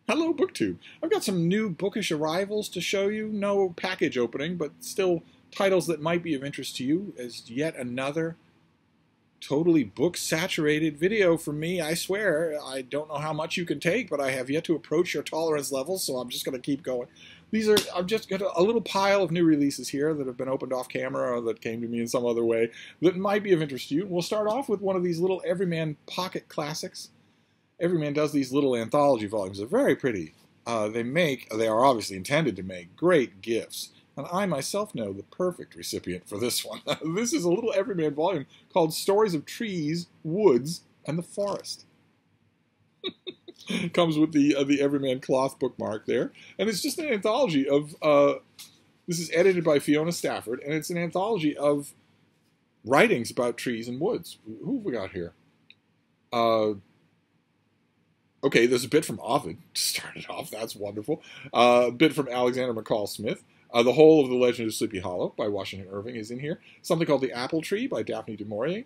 Hello, BookTube. I've got some new bookish arrivals to show you. No package opening, but still titles that might be of interest to you as yet another totally book-saturated video from me. I swear, I don't know how much you can take, but I have yet to approach your tolerance level, so I'm just going to keep going. I've just got a little pile of new releases here that have been opened off camera or that came to me in some other way that might be of interest to you. We'll start off with one of these little Everyman pocket classics. Everyman does these little anthology volumes. They're very pretty. They are obviously intended to make great gifts. And I myself know the perfect recipient for this one. This is a little Everyman volume called Stories of Trees, Woods, and the Forest. Comes with the Everyman cloth bookmark there. And it's just an anthology of, this is edited by Fiona Stafford, and it's an anthology of writings about trees and woods. Who have we got here? Okay, there's a bit from Ovid to start it off. That's wonderful. A bit from Alexander McCall Smith. The whole of The Legend of Sleepy Hollow by Washington Irving is in here. Something called The Apple Tree by Daphne du Maurier.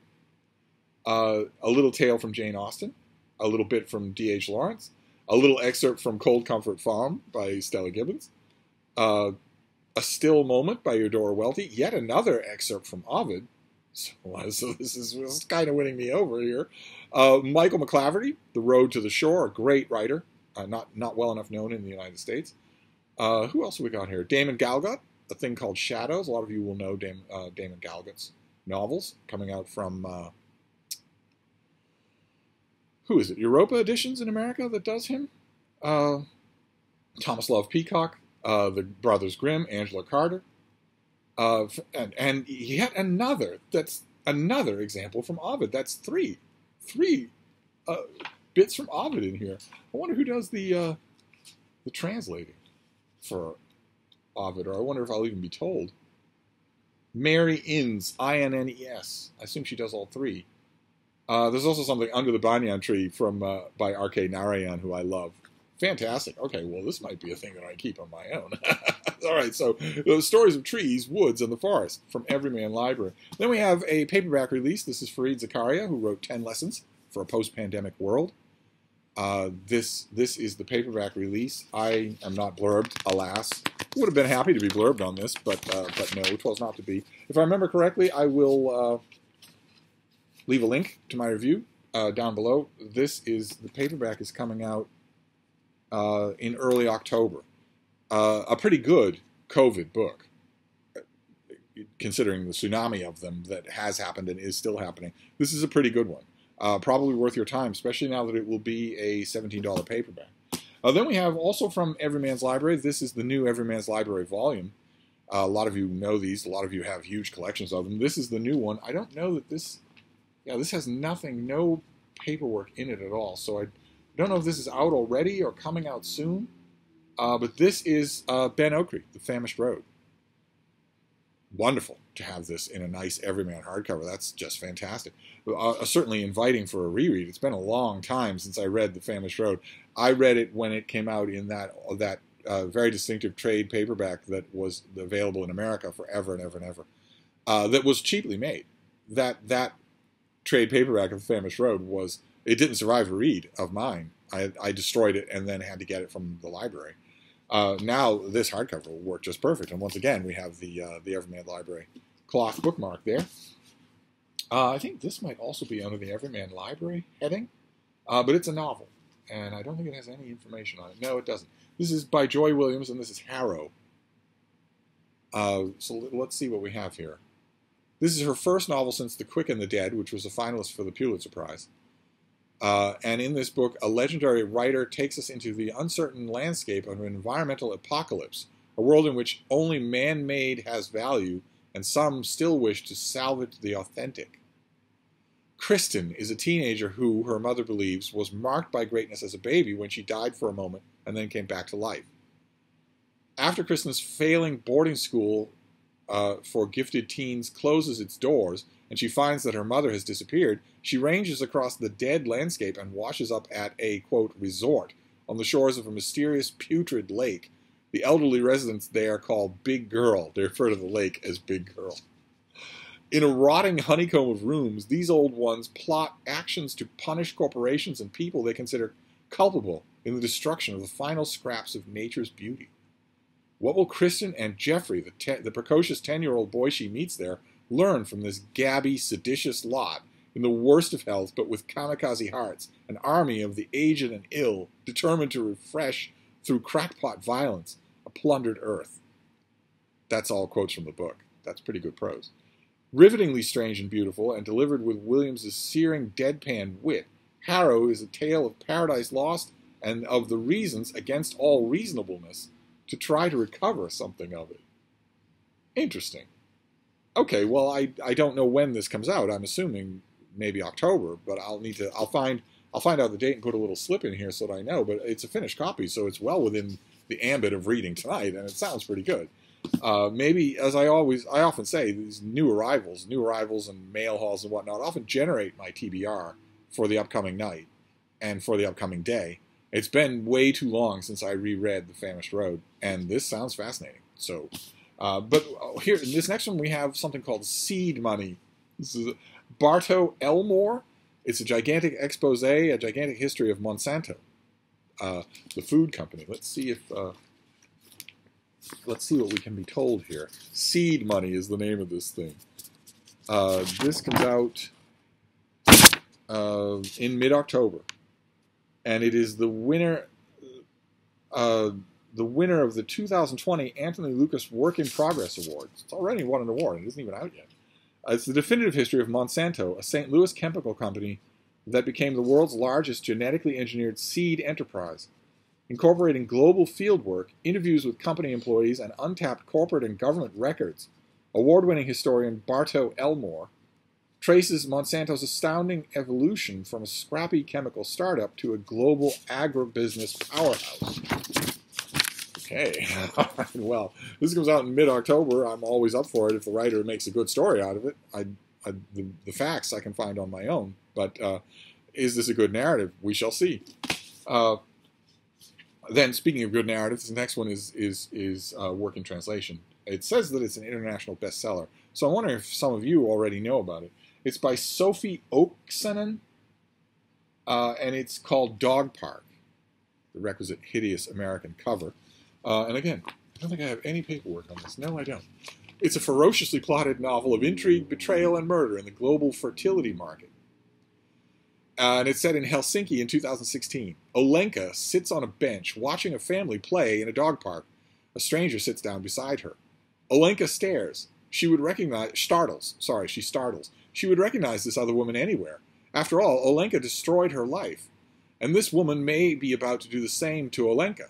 A little tale from Jane Austen. A little bit from D.H. Lawrence. A little excerpt from Cold Comfort Farm by Stella Gibbons. A Still Moment by Eudora Welty. Yet another excerpt from Ovid. So this is kind of winning me over here. Michael McClaverty, The Road to the Shore, a great writer, not well enough known in the United States. Who else have we got here? Damon Galgut, A Thing Called Shadows. A lot of you will know Damon Galgut's novels, coming out from, who is it? Europa Editions in America that does him? Thomas Love Peacock, the Brothers Grimm, Angela Carter. And yet another example from Ovid. That's three bits from Ovid in here. I wonder who does the translating for Ovid, or I wonder if I'll even be told. Mary Innes, I-N-N-E-S. I assume she does all three. There's also something Under the Banyan Tree from by R.K. Narayan, who I love. Fantastic. Okay, well, this might be a thing that I keep on my own. All right, so the Stories of Trees, Woods, and the Forest from Everyman Library. Then we have a paperback release. This is Fareed Zakaria, who wrote 10 Lessons for a Post-Pandemic World. This is the paperback release. I am not blurbed, alas. Would have been happy to be blurbed on this, but no, it was not to be. If I remember correctly, I will leave a link to my review down below. The paperback is coming out in early October. A pretty good COVID book, considering the tsunami of them that has happened and is still happening. This is a pretty good one. Probably worth your time, especially now that it will be a $17 paperback. Then we have also from Everyman's Library. This is the new Everyman's Library volume. A lot of you know these. A lot of you have huge collections of them. This is the new one. I don't know that this has nothing, no paperwork in it at all. So I don't know if this is out already or coming out soon. But this is Ben Okri, The Famished Road. Wonderful to have this in a nice Everyman hardcover. That's just fantastic. Certainly inviting for a reread. It's been a long time since I read The Famished Road. I read it when it came out in that very distinctive trade paperback that was available in America forever and ever and ever. That was cheaply made. That trade paperback of The Famished Road it didn't survive a read of mine. I destroyed it and then had to get it from the library. Now this hardcover will work just perfect. And once again, we have the Everyman Library cloth bookmark there. I think this might also be under the Everyman Library heading, but it's a novel, and I don't think it has any information on it. No, it doesn't. This is by Joy Williams, and this is Harrow. So let's see what we have here. This is her first novel since The Quick and the Dead, which was a finalist for the Pulitzer Prize. And in this book, a legendary writer takes us into the uncertain landscape of an environmental apocalypse, a world in which only man-made has value, and some still wish to salvage the authentic. Kristen is a teenager who, her mother believes, was marked by greatness as a baby when she died for a moment and then came back to life. After Kristen's failing boarding school for gifted teens closes its doors, and she finds that her mother has disappeared, she ranges across the dead landscape and washes up at a, quote, resort on the shores of a mysterious putrid lake. The elderly residents there call Big Girl. They refer to the lake as Big Girl. In a rotting honeycomb of rooms, these old ones plot actions to punish corporations and people they consider culpable in the destruction of the final scraps of nature's beauty. What will Kristen and Jeffrey, the precocious 10-year-old boy she meets there, learn from this gabby, seditious lot in the worst of health but with kamikaze hearts, an army of the aged and ill, determined to refresh through crackpot violence a plundered earth? That's all quotes from the book. That's pretty good prose. Rivetingly strange and beautiful, and delivered with Williams's searing deadpan wit, Harrow is a tale of paradise lost and of the reasons against all reasonableness to try to recover something of it. Interesting. Okay, well, I don't know when this comes out. I'm assuming maybe October, but I'll find out the date and put a little slip in here so that I know. But it's a finished copy, so it's well within the ambit of reading tonight, and it sounds pretty good. Maybe, as I often say, these new arrivals and mail hauls and whatnot often generate my TBR for the upcoming night and for the upcoming day. It's been way too long since I reread The Famished Road, and this sounds fascinating. So, but here in this next one we have something called Seed Money. This is Bartow Elmore. It's a gigantic expose, a gigantic history of Monsanto, the food company. Let's see what we can be told here. Seed Money is the name of this thing. This comes out in mid-October, and it is the winner of the 2020 Anthony Lucas Work in Progress Awards. It's already won an award. It isn't even out yet. It's the definitive history of Monsanto, a St. Louis chemical company that became the world's largest genetically engineered seed enterprise. Incorporating global fieldwork, interviews with company employees, and untapped corporate and government records, award-winning historian Bartow Elmore traces Monsanto's astounding evolution from a scrappy chemical startup to a global agribusiness powerhouse. Okay, well, this comes out in mid-October. I'm always up for it if the writer makes a good story out of it. The facts I can find on my own, but is this a good narrative? We shall see. Then, speaking of good narratives, the next one is work in translation. It says that it's an international bestseller, so I'm wondering if some of you already know about it. It's by Sophie Oksanen, and it's called Dog Park, the requisite hideous American cover. And again, I don't think I have any paperwork on this. No, I don't. It's a ferociously plotted novel of intrigue, betrayal, and murder in the global fertility market. And it's set in Helsinki in 2016. Olenka sits on a bench watching a family play in a dog park. A stranger sits down beside her. Olenka stares. She startles. She would recognize this other woman anywhere. After all, Olenka destroyed her life. And this woman may be about to do the same to Olenka.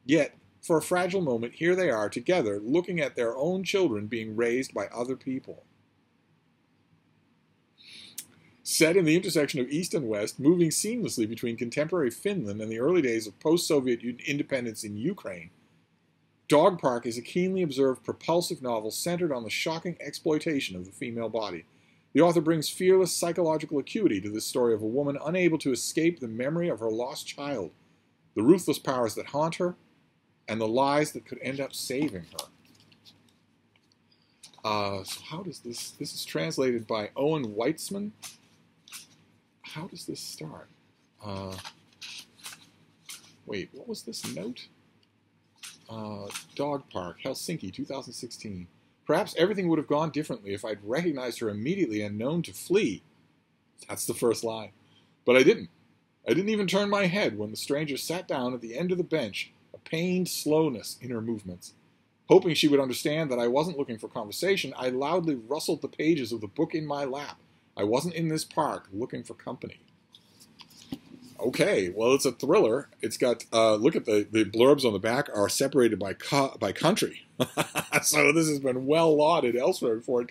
Yet, for a fragile moment, here they are together, looking at their own children being raised by other people. Set in the intersection of East and West, moving seamlessly between contemporary Finland and the early days of post-Soviet independence in Ukraine, Dog Park is a keenly observed, propulsive novel centered on the shocking exploitation of the female body. The author brings fearless psychological acuity to this story of a woman unable to escape the memory of her lost child, the ruthless powers that haunt her, and the lies that could end up saving her. So how does this is translated by Owen Weitzman. How does this start? Wait, what was this note? Dog Park, Helsinki, 2016. Perhaps everything would have gone differently if I'd recognized her immediately and known to flee. That's the first line. But I didn't. I didn't even turn my head when the stranger sat down at the end of the bench, a pained slowness in her movements. Hoping she would understand that I wasn't looking for conversation, I loudly rustled the pages of the book in my lap. I wasn't in this park looking for company. Okay, well, it's a thriller. It's got, look at the blurbs on the back are separated by country. So this has been well lauded elsewhere before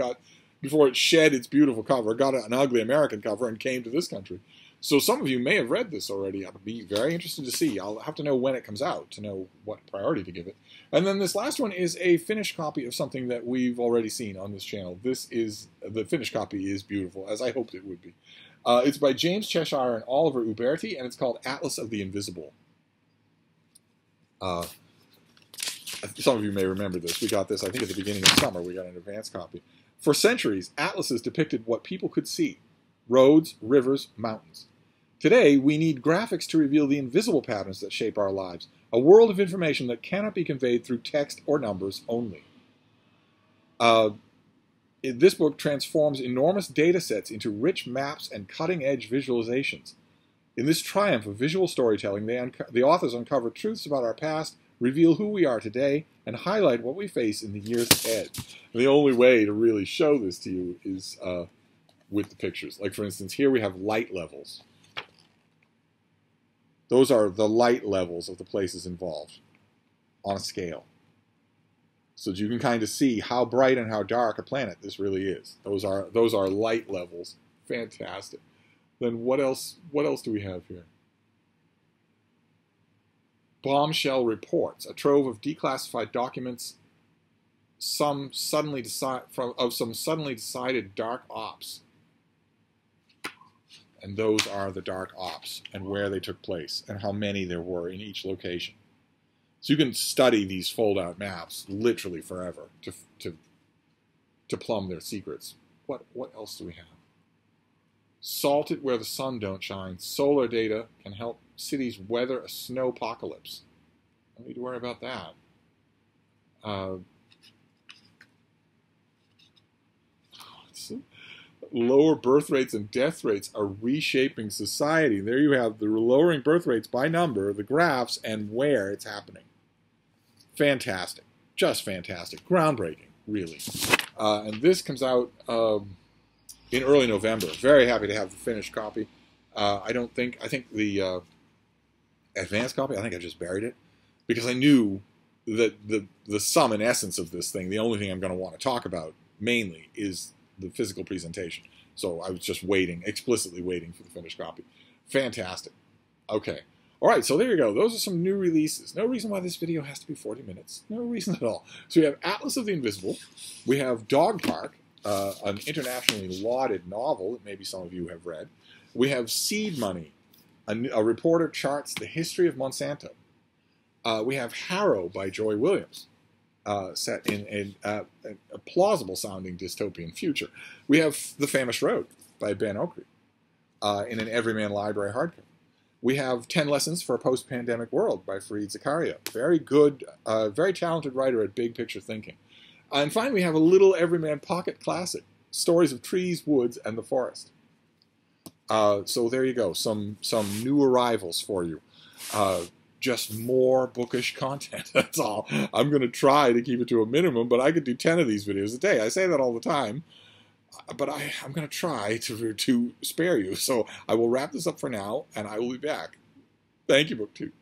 it shed its beautiful cover, got an ugly American cover, and came to this country. So some of you may have read this already. I'd be very interested to see. I'll have to know when it comes out to know what priority to give it. And then this last one is a finished copy of something that we've already seen on this channel. The finished copy is beautiful, as I hoped it would be. It's by James Cheshire and Oliver Uberti, and it's called Atlas of the Invisible. Some of you may remember this. We got this, I think, at the beginning of summer. We got an advance copy. For centuries, atlases depicted what people could see: roads, rivers, mountains. Today, we need graphics to reveal the invisible patterns that shape our lives, a world of information that cannot be conveyed through text or numbers only. This book transforms enormous data sets into rich maps and cutting-edge visualizations. In this triumph of visual storytelling, the authors uncover truths about our past, reveal who we are today, and highlight what we face in the years ahead. And the only way to really show this to you is with the pictures. Like, for instance, here we have light levels. Those are the light levels of the places involved on a scale. So that you can kind of see how bright and how dark a planet this really is. Those are light levels. Fantastic. Then what else do we have here? Bombshell reports, a trove of declassified documents, some suddenly decided dark ops. And those are the dark ops and where they took place and how many there were in each location. So you can study these fold-out maps literally forever to plumb their secrets. What else do we have? Salt it where the sun don't shine. Solar data can help cities weather a snowpocalypse. Don't need to worry about that. Lower birth rates and death rates are reshaping society. There you have the lowering birth rates by number, the graphs, and where it's happening. Fantastic. Just fantastic. Groundbreaking, really. And this comes out in early November. Very happy to have the finished copy. I think the advanced copy, I think I just buried it. Because I knew that the sum and essence of this thing, the only thing I'm going to want to talk about mainly is the physical presentation. So I was just explicitly waiting for the finished copy. Fantastic. Okay. All right, so there you go. Those are some new releases. No reason why this video has to be 40 minutes. No reason at all. So we have Atlas of the Invisible. We have Dog Park, an internationally lauded novel that maybe some of you have read. We have Seed Money. A reporter charts the history of Monsanto. We have Harrow by Joy Williams. Set in a plausible-sounding dystopian future. We have The Famished Road by Ben Okri in an Everyman Library hardcover. We have 10 Lessons for a Post-Pandemic World by Fareed Zakaria. Very good, very talented writer at big picture thinking. And finally, we have a little Everyman pocket classic, Stories of Trees, Woods, and the Forest. So there you go, some new arrivals for you. Just more bookish content. That's all. I'm going to try to keep it to a minimum, but I could do 10 of these videos a day. I say that all the time, but I'm going to try to spare you. So I will wrap this up for now, and I will be back. Thank you, BookTube.